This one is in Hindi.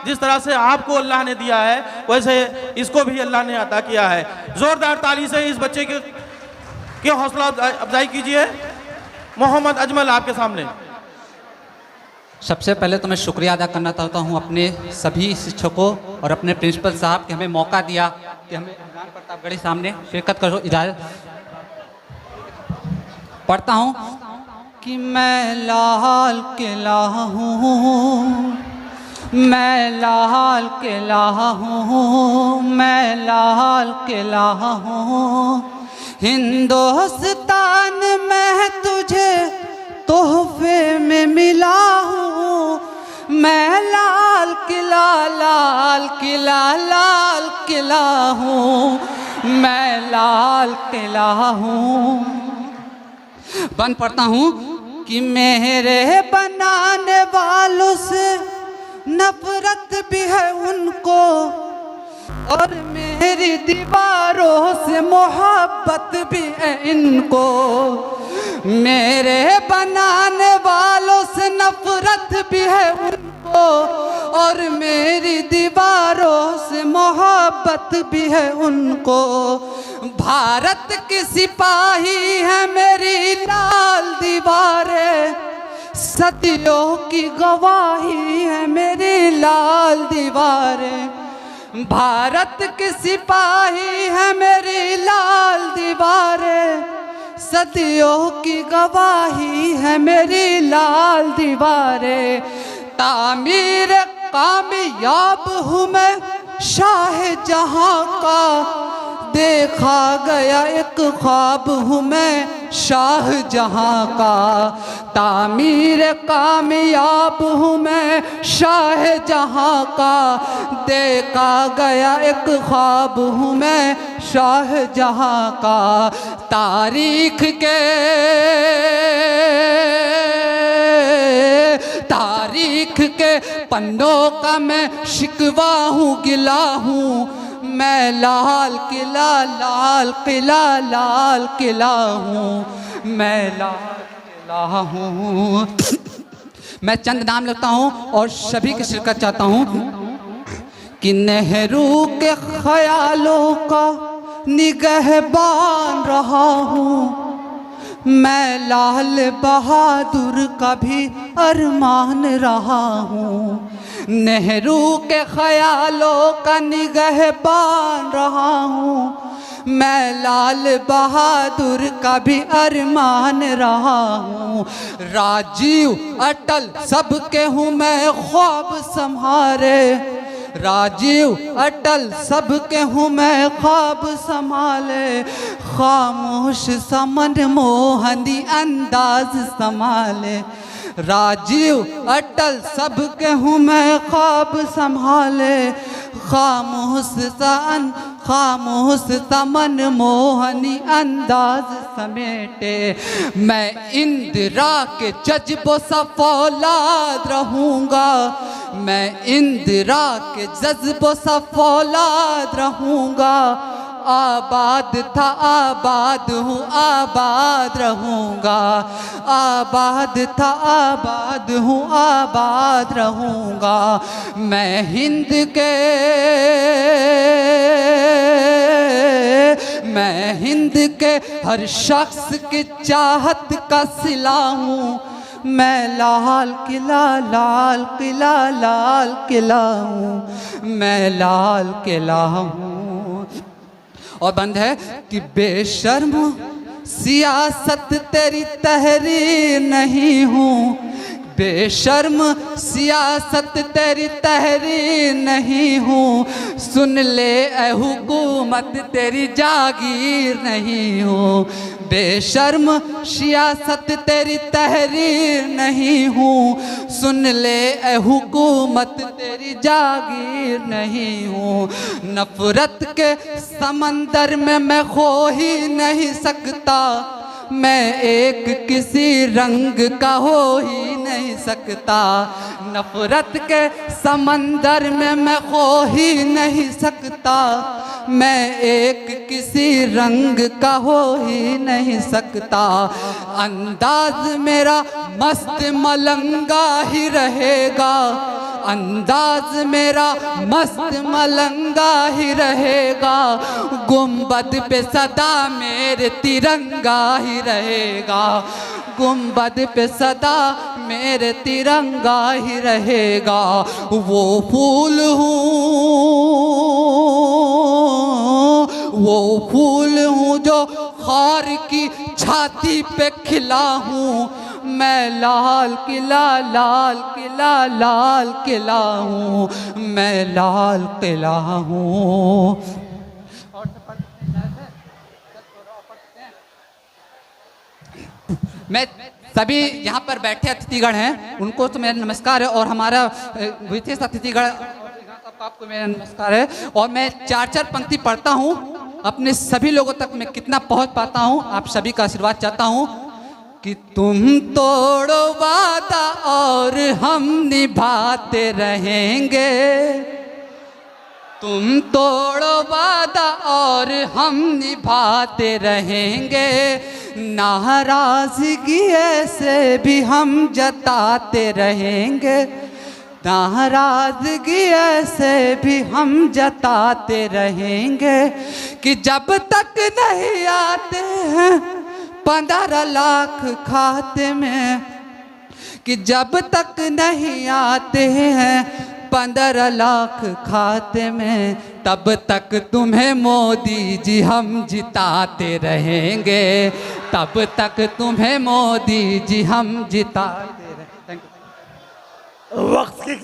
जिस तरह से आपको अल्लाह ने दिया है वैसे इसको भी अल्लाह ने अता किया है। जोरदार ताली से इस बच्चे की हौसला अफजाई कीजिए। मोहम्मद अजमल आपके सामने। सबसे पहले तो मैं शुक्रिया अदा करना चाहता हूँ अपने सभी शिक्षकों और अपने प्रिंसिपल साहब कि हमें मौका दिया कि हमें अफगान प्रतापगढ़ी सामने शिरकत करो। इजाज़त पढ़ता हूँ कि मैं लाल किला हूँ, मैं लाल किला हूँ, मैं लाल किला हूँ, हिंदुस्तान में तुझे तोहफे में मिला हूँ। मैं लाल किला, लाल किला, लाल किला हूँ, मैं लाल किला हूँ। बन पढ़ता हूँ कि मेरे बनाने वालों से नफरत भी है उनको और मेरी दीवारों से मोहब्बत भी है इनको। मेरे बनाने वालों से नफरत भी है उनको और मेरी दीवारों से मोहब्बत भी है उनको। भारत की सिपाही है मेरी लाल दीवारें, सदियों की गवाही है मेरी लाल दीवारें। भारत की सिपाही है मेरी लाल दीवारें, सदियों की गवाही है मेरी लाल दीवारें। तामीर कामयाब हूँ मैं शाहजहां का, देखा गया एक ख्वाब हूँ मैं शाहजहां का। तामीर कामयाब हूँ मैं शाहजहां का, देखा गया एक ख्वाब हूँ मैं शाहजहां का। तारीख के पन्नों का मैं शिकवा हूँ, गिला हूँ। मैं लाल किला, लाल किला, लाल किला हूँ, मैं लाल किला हूँ। मैं चंद नाम लिखता हूँ और सभी की शिरकत चाहता हूँ कि नेहरू के ख्यालों का निगहबान रहा हूँ, मैं लाल बहादुर का भी अरमान रहा हूँ। नेहरू के ख्यालों का निगहबान रहा हूँ, मैं लाल बहादुर का भी अरमान रहा हूँ। राजीव अटल सबके हूँ मैं ख्वाब संभारे, राजीव अटल सबके हूँ मैं ख्वाब संभाले। खामोश समन मोहनी अंदाज संभाले, राजीव अटल सबके हूँ मैं ख्वाब संभाले। खामोश समन मोहनी अंदाज समेटे, मैं इंदिरा के जज्बों सा फौलाद रहूँगा, मैं इंदिरा के जज्बों सा फौलाद रहूँगा। आबाद था आबाद हूँ, आबाद रहूँगा, आबाद था आबाद हूँ, आबाद रहूँगा। मैं हिंद के हर शख्स की चाहत का सिला हूँ, मैं लाल किला, लाल किला, लाल किला हूँ, मैं लाल किला हूँ। और बंद है कि बेशर्म सियासत तेरी तहरीर नहीं हूँ, बेशर्म सियासत तेरी तहरीर नहीं हूँ। सुन ले ए हुकूमत तेरी जागीर नहीं हूँ, बेशर्म सियासत तेरी तहरीर नहीं हूँ। सुन ले ए हुकूमत तेरी जागीर नहीं हूँ। नफरत के समंदर में मैं खो ही नहीं सकता, मैं एक किसी रंग का हो ही नहीं सकता। नफरत के समंदर में मैं खो ही नहीं सकता, मैं एक किसी रंग का हो ही नहीं सकता। अंदाज मेरा मस्त मलंगा ही रहेगा, अंदाज मेरा मस्त मलंगा ही रहेगा, गुंबद पे सदा मेरे तिरंगा ही रहेगा, गुंबद पे सदा मेरे तिरंगा ही रहेगा। वो फूल हूँ जो खार की छाती पे खिला हूँ, मैं लाल किला लाल किला लाल किला हूँ, मैं लाल किला हूँ। मैं सभी यहाँ पर बैठे अतिथिगण हैं उनको तो मेरा नमस्कार है, और हमारा विशेष अतिथिगण आपको मेरा नमस्कार है। और मैं 4-4 पंक्ति पढ़ता हूँ, अपने सभी लोगों तक मैं कितना पहुँच पाता हूँ आप सभी का आशीर्वाद चाहता हूँ। कि तुम तोड़ो वादा और हम निभाते रहेंगे, तुम तोड़ो वादा और हम निभाते रहेंगे, नाराज़गी ऐसे भी हम जताते रहेंगे, नाराज़गी ऐसे भी हम जताते रहेंगे। कि जब तक नहीं आते हैं 15 लाख खाते में, कि जब तक नहीं आते हैं 15 लाख खाते में, तब तक तुम्हें मोदी जी हम जिताते रहेंगे, तब तक तुम्हें मोदी जी हम जिताते रहेंगे। वक्त की